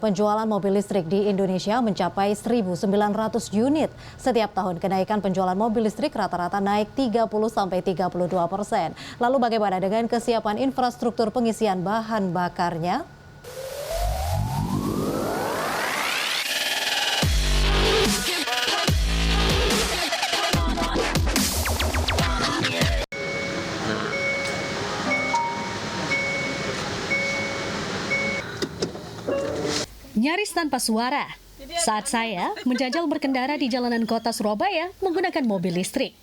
Penjualan mobil listrik di Indonesia mencapai 1.900 unit. Setiap tahun kenaikan penjualan mobil listrik rata-rata naik 30-32%. Lalu bagaimana dengan kesiapan infrastruktur pengisian bahan bakarnya? Nyaris tanpa suara, saat saya menjajal berkendara di jalanan kota Surabaya menggunakan mobil listrik.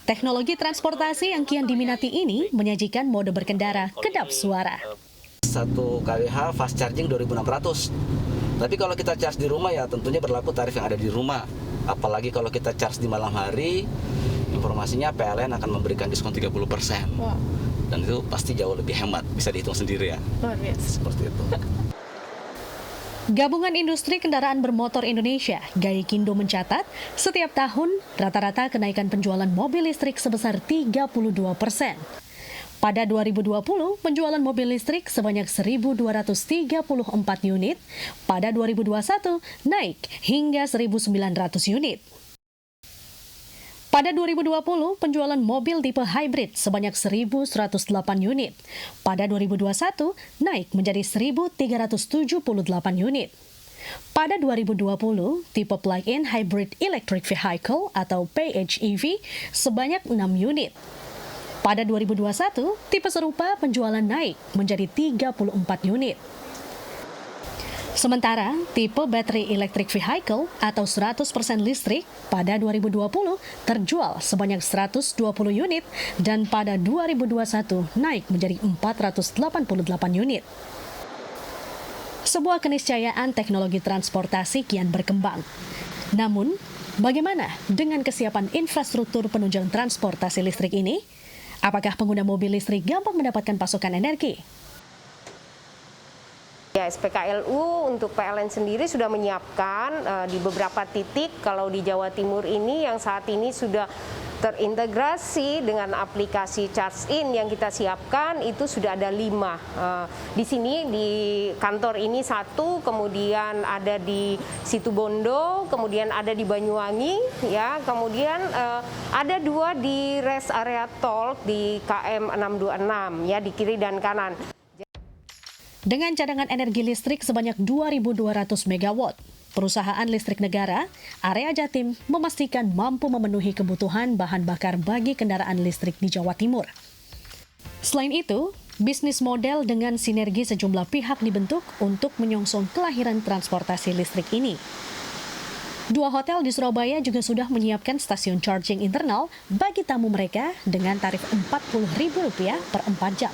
Teknologi transportasi yang kian diminati ini menyajikan mode berkendara kedap suara. 1 kWh fast charging 2.600. Tapi kalau kita charge di rumah ya tentunya berlaku tarif yang ada di rumah. Apalagi kalau kita charge di malam hari, informasinya PLN akan memberikan diskon 30%. Wow. Dan itu pasti jauh lebih hemat, bisa dihitung sendiri ya. Luar biasa. Seperti itu. Gabungan Industri Kendaraan Bermotor Indonesia, Gaikindo mencatat, setiap tahun rata-rata kenaikan penjualan mobil listrik sebesar 32%. Pada 2020, penjualan mobil listrik sebanyak 1.234 unit, pada 2021 naik hingga 1.900 unit. Pada 2020, penjualan mobil tipe hybrid sebanyak 1.108 unit. Pada 2021, naik menjadi 1.378 unit. Pada 2020, tipe plug-in hybrid electric vehicle atau PHEV sebanyak 6 unit. Pada 2021, tipe serupa penjualan naik menjadi 34 unit. Sementara, tipe battery electric vehicle atau 100% listrik pada 2020 terjual sebanyak 120 unit dan pada 2021 naik menjadi 488 unit. Sebuah keniscayaan teknologi transportasi kian berkembang. Namun, bagaimana dengan kesiapan infrastruktur penunjang transportasi listrik ini? Apakah pengguna mobil listrik gampang mendapatkan pasokan energi? Ya, SPKLU untuk PLN sendiri sudah menyiapkan di beberapa titik. Kalau di Jawa Timur ini yang saat ini sudah terintegrasi dengan aplikasi Charge-in yang kita siapkan itu sudah ada 5. Di sini di kantor ini 1, kemudian ada di Situbondo, kemudian ada di Banyuwangi, ya, kemudian ada 2 di rest area tol di KM 626, ya, di kiri dan kanan. Dengan cadangan energi listrik sebanyak 2.200 MW, perusahaan listrik negara, Area Jatim memastikan mampu memenuhi kebutuhan bahan bakar bagi kendaraan listrik di Jawa Timur. Selain itu, bisnis model dengan sinergi sejumlah pihak dibentuk untuk menyongsong kelahiran transportasi listrik ini. 2 hotel di Surabaya juga sudah menyiapkan stasiun charging internal bagi tamu mereka dengan tarif Rp40.000 per 4 jam.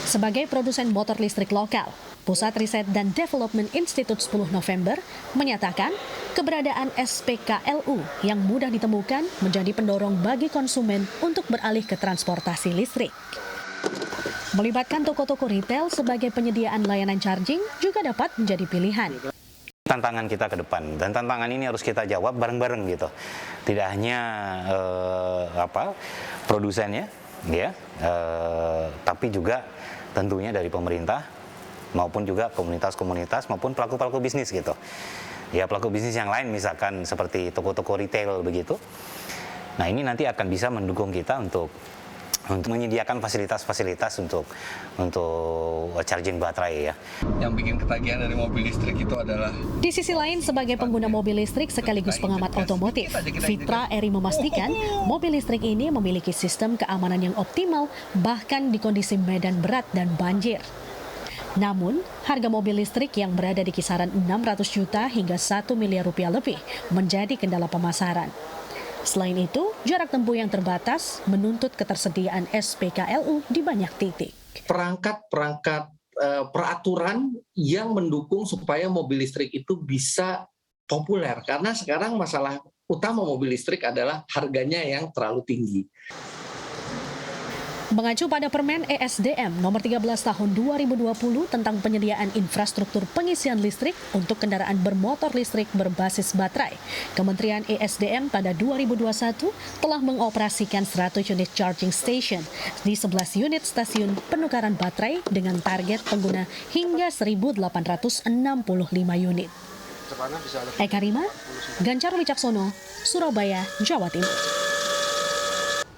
Sebagai produsen motor listrik lokal, Pusat Riset dan Development Institute 10 November menyatakan keberadaan SPKLU yang mudah ditemukan menjadi pendorong bagi konsumen untuk beralih ke transportasi listrik. Melibatkan toko-toko retail sebagai penyediaan layanan charging juga dapat menjadi pilihan. Tantangan kita ke depan, dan tantangan ini harus kita jawab bareng-bareng gitu. Tidak hanya produsennya, ya, tapi juga tentunya dari pemerintah maupun juga komunitas-komunitas maupun pelaku-pelaku bisnis gitu. Ya, pelaku bisnis yang lain misalkan seperti toko-toko retail begitu. Nah, ini nanti akan bisa mendukung kita untuk menyediakan fasilitas-fasilitas untuk charging baterai ya. Yang bikin ketagihan dari mobil listrik itu adalah... Di sisi lain, sebagai pengguna mobil listrik sekaligus pengamat otomotif, Fitra Eri memastikan mobil listrik ini memiliki sistem keamanan yang optimal bahkan di kondisi medan berat dan banjir. Namun, harga mobil listrik yang berada di kisaran 600 juta hingga 1 miliar rupiah lebih menjadi kendala pemasaran. Selain itu, jarak tempuh yang terbatas menuntut ketersediaan SPKLU di banyak titik. Perangkat-perangkat peraturan yang mendukung supaya mobil listrik itu bisa populer. Karena sekarang masalah utama mobil listrik adalah harganya yang terlalu tinggi. Mengacu pada Permen ESDM nomor 13 tahun 2020 tentang penyediaan infrastruktur pengisian listrik untuk kendaraan bermotor listrik berbasis baterai, Kementerian ESDM pada 2021 telah mengoperasikan 100 unit charging station di 11 unit stasiun penukaran baterai dengan target pengguna hingga 1.865 unit. Eka Rima, Ganjar Wicaksono, Surabaya, Jawa Timur.